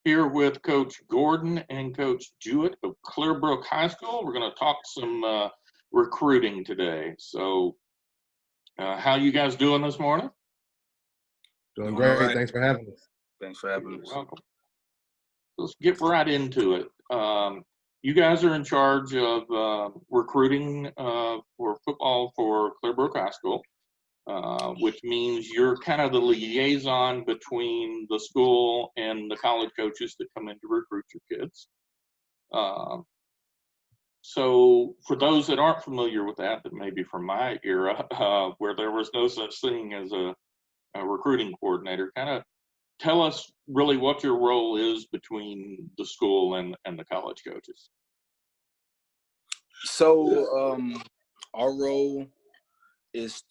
Here with Coach Gordon and Coach Jewitt of Clearbrook High School. We're going to talk some recruiting today. So, how you guys doing this morning? Doing great. Right. Thanks for having us. Thanks for having us. You're welcome. Let's get right into it. You guys are in charge of recruiting for football for Clearbrook High School. Which means you're kind of the liaison between the school and the college coaches that come in to recruit your kids. So for those that aren't familiar with that maybe from my era, where there was no such thing as a recruiting coordinator, kind of tell us really what your role is between the school and the college coaches. So our role is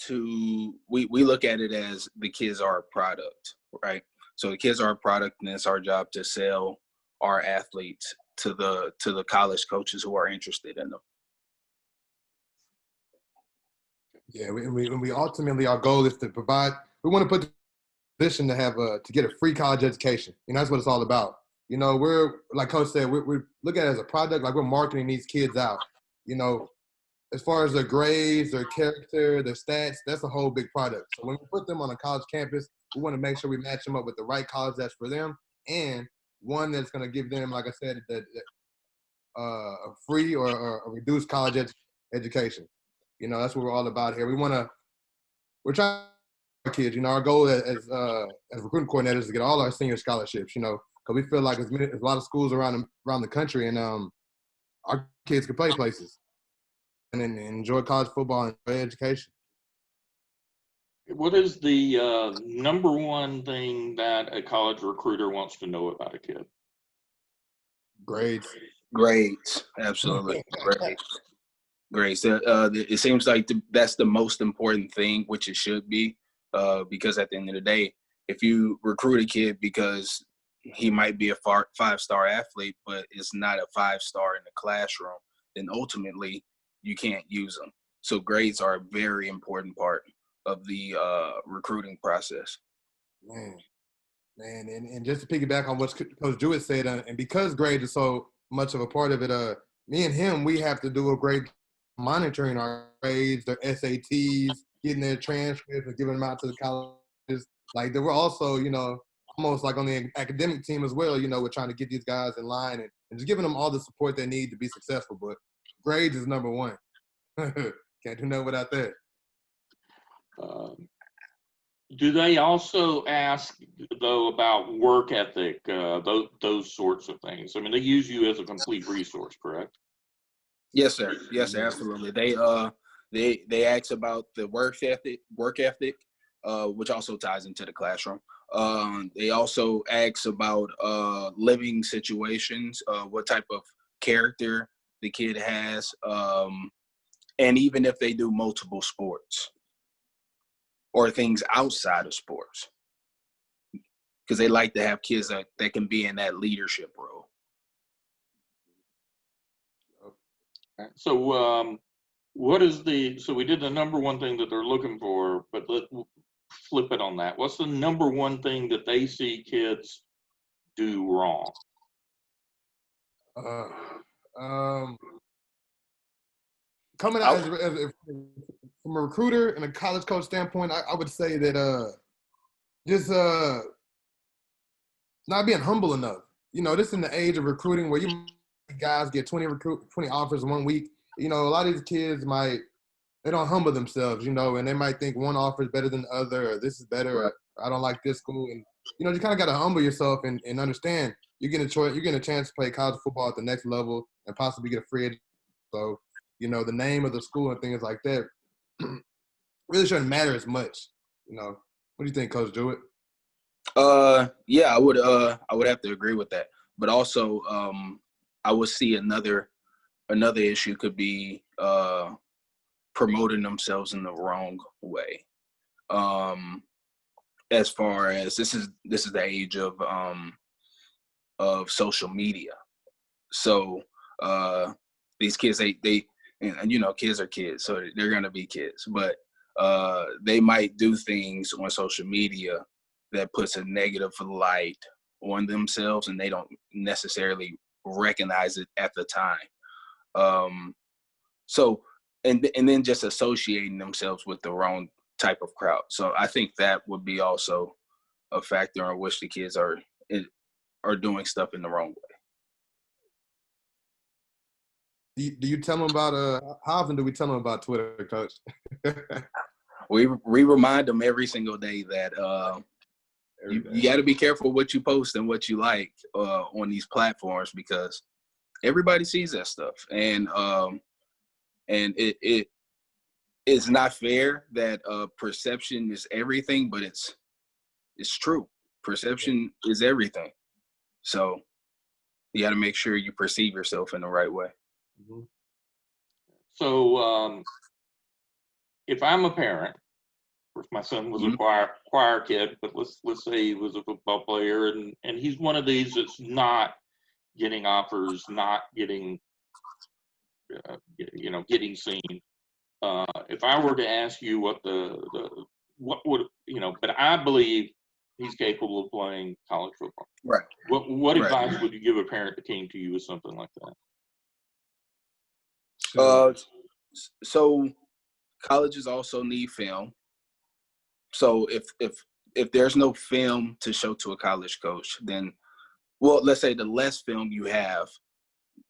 we look at it as the kids are a product, right? So the kids are a product, and it's our job to sell our athletes to the college coaches who are interested in them. Yeah, we ultimately, our goal is to provide. We want to put the position to have to get a free college education. That's what it's all about. We're, like Coach said, we look at it as a product, like we're marketing these kids out. As far as their grades, their character, their stats, that's a whole big product. So when we put them on a college campus, we want to make sure we match them up with the right college that's for them, and one that's going to give them, like I said, a free or a reduced college education. That's what we're all about here. We're trying to kids. Our goal as recruiting coordinators is to get all our senior scholarships. Because we feel like there's a lot of schools around the country, and our kids can play places and enjoy college football and enjoy education. What is the number one thing that a college recruiter wants to know about a kid? Grades. Absolutely. Grades. It seems like that's the most important thing, which it should be, because at the end of the day, if you recruit a kid because he might be a 5-star athlete, but is not a 5-star in the classroom, then ultimately you can't use them. So grades are a very important part of the recruiting process. Man, and just to piggyback on what Coach Jewitt said, and because grades are so much of a part of it, me and him, we have to do a great monitoring our grades, their SATs, getting their transcripts, and giving them out to the colleges. Like, they were also, almost like on the academic team as well. We're trying to get these guys in line and just giving them all the support they need to be successful. But grades is number one. Can't do nothing without that. Do they also ask, though, about work ethic, those sorts of things? I mean, they use you as a complete resource, correct? Yes, sir. Yes, sir. Absolutely. They ask about the work ethic, which also ties into the classroom. They also ask about living situations, what type of character the kid has, and even if they do multiple sports or things outside of sports, because they like to have kids that can be in that leadership role. So what is so we did the number one thing that they're looking for, but let's flip it on that. What's the number one thing that they see kids do wrong? Coming out from a recruiter and a college coach standpoint, I would say that just not being humble enough. This in the age of recruiting where guys get 20 offers in 1 week. A lot of these kids they don't humble themselves, and they might think one offer is better than the other, or this is better, or I don't like this school. And, you kind of got to humble yourself and understand you're getting a chance to play college football at the next level and possibly get a free agent. So, the name of the school and things like that really shouldn't matter as much. What do you think, Coach Jewitt? Yeah, I would have to agree with that. But also, I would see another issue could be promoting themselves in the wrong way. As far as this is the age of social media, so these kids they kids are kids, so they're gonna be kids, but they might do things on social media that puts a negative light on themselves, and they don't necessarily recognize it at the time. So, and then just associating themselves with the wrong type of crowd. So I think that would be also a factor in which the kids are doing stuff in the wrong way. Do you tell them about how often do we tell them about Twitter, Coach? We remind them every single day that you got to be careful what you post and what you like on these platforms, because everybody sees that stuff, and it is not fair that perception is everything, but it's true. Perception is everything. So you got to make sure you perceive yourself in the right way. Mm-hmm. So if I'm a parent, of course my son was a choir kid, but let's say he was a football player, and he's one of these that's not getting offers, not getting getting seen. If I were to ask you what would but I believe he's capable of playing college football. Right. What advice would you give a parent that came to you with something like that? So colleges also need film. So if there's no film to show to a college coach, then, well, let's say the less film you have,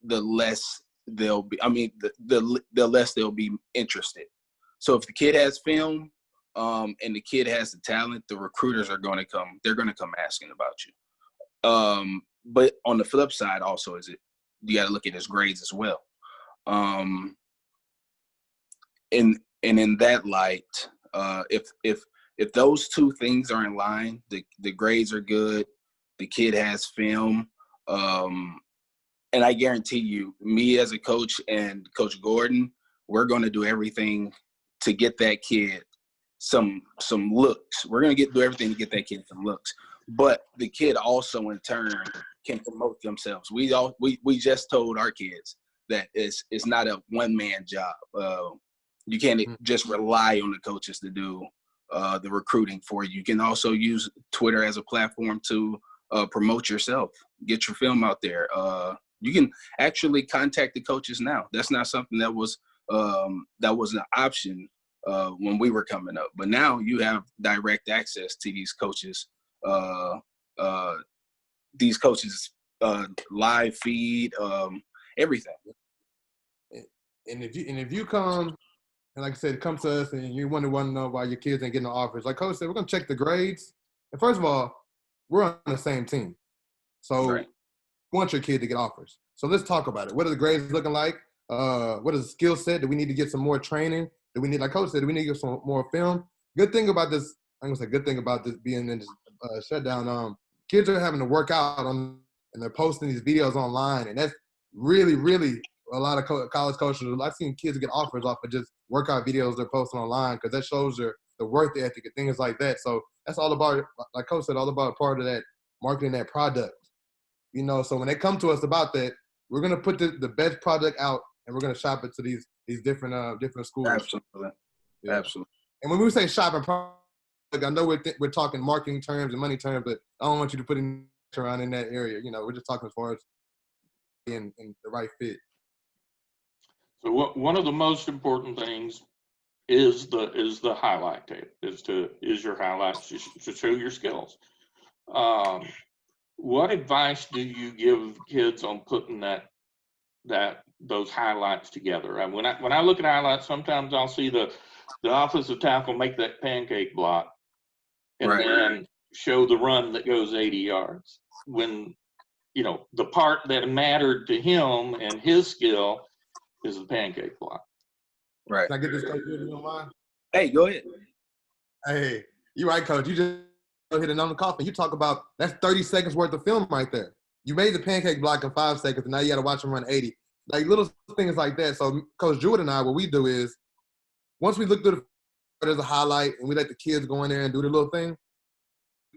the less they'll be. I mean, the less they'll be interested. So if the kid has film, and the kid has the talent, the recruiters are going to come. They're going to come asking about you. But on the flip side, also, you got to look at his grades as well. And in that light, if those two things are in line, the grades are good, the kid has film, and I guarantee you, me as a coach and Coach Gordon, we're going to do everything to get that kid some looks. We're going to do everything to get that kid some looks. But the kid also, in turn, can promote themselves. We just told our kids that it's not a one-man job. You can't just rely on the coaches to do the recruiting for you. You can also use Twitter as a platform to promote yourself, get your film out there. You can actually contact the coaches now. That's not something that was an option when we were coming up. But now you have direct access to these coaches. Live feed, everything. And if you come, and like I said, come to us and you want to know why your kids ain't getting the offers, like Coach said, we're gonna check the grades. And first of all, we're on the same team, so Right. we want your kid to get offers. So let's talk about it. What are the grades looking like? What is the skill set? Do we need to get some more training? Do we need, like Coach said, do we need to get some more film? Good thing about this, I'm gonna say, good thing about this being in this shutdown. Kids are having to work out and they're posting these videos online, and that's really, really a lot of college coaches. I've seen kids get offers off of just workout videos they're posting online, because that shows the work ethic and things like that. So that's all about, like Coach said, all about part of that marketing, that product. So when they come to us about that, we're gonna put the best product out, and we're gonna shop it to these different schools. Absolutely. Yeah. Absolutely. And when we say shopping product, I know we're talking marketing terms and money terms, but I don't want you to put in around in that area. We're just talking as far as in the right fit. So one of the most important things is the highlight tape. Is your highlights to show your skills. What advice do you give kids on putting those highlights together? And when I look at highlights, sometimes I'll see the offensive tackle make that pancake block, and then show the run that goes 80 yards. When the part that mattered to him and his skill is the pancake block. Right. Can I get this, Coach? You don't mind? Hey, go ahead. Hey, you're right, Coach. You just hit it on the coffin. You talk about, that's 30 seconds worth of film right there. You made the pancake block in 5 seconds, and now you got to watch him run 80. Like little things like that. So Coach Jewitt and I, what we do is, once we look through there's a highlight and we let the kids go in there and do the little thing,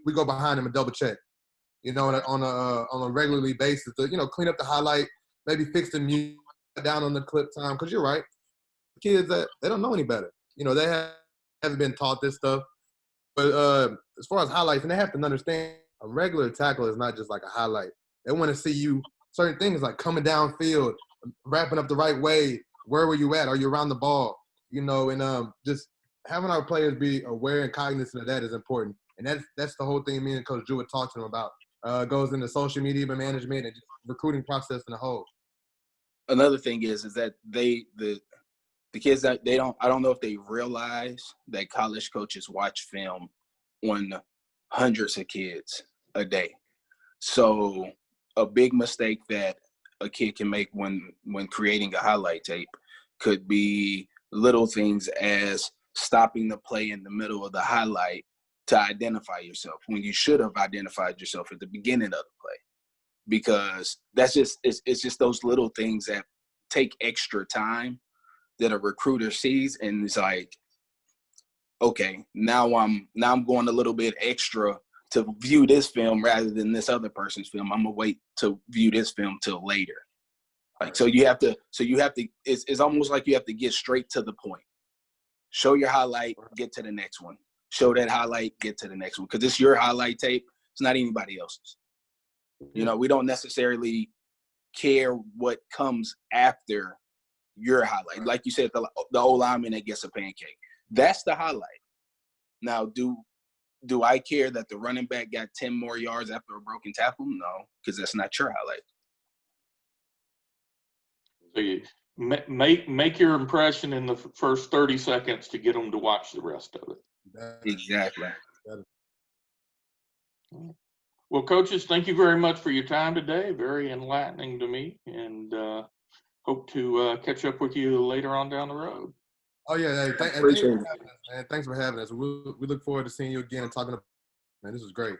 we go behind them and double check. On a regularly basis to clean up the highlight, maybe fix the mute down on the clip time. Because you're right, kids they don't know any better. They haven't been taught this stuff. But as far as highlights, and they have to understand, a regular tackle is not just like a highlight. They want to see you certain things like coming downfield, wrapping up the right way. Where were you at? Are you around the ball? You know, and just having our players be aware and cognizant of that is important. And that's the whole thing me and Coach Jewitt talked to them about. Goes into social media management and just recruiting process in a whole. Another thing is that the kids that I don't know if they realize that college coaches watch film on hundreds of kids a day. So a big mistake that a kid can make when creating a highlight tape could be little things as stopping the play in the middle of the highlight to identify yourself when you should have identified yourself at the beginning of the play, because that's just it's just those little things that take extra time that a recruiter sees and it's like, okay, now I'm going a little bit extra to view this film rather than this other person's film. I'm gonna wait to view this film till later. Like, so you have to it's almost like you have to get straight to the point. Show your highlight, get to the next one. Show that highlight, get to the next one. Because it's your highlight tape. It's not anybody else's. You know, we don't necessarily care what comes after your highlight. Like you said, the old lineman that gets a pancake. That's the highlight. Now, do I care that the running back got 10 more yards after a broken tackle? No, because that's not your highlight. So you make your impression in the first 30 seconds to get them to watch the rest of it. Exactly. Well, coaches, thank you very much for your time today. Very enlightening to me, and hope to catch up with you later on down the road. Oh yeah, hey, thanks for having us, man. Thanks for having us. We look forward to seeing you again and talking. Man, this was great.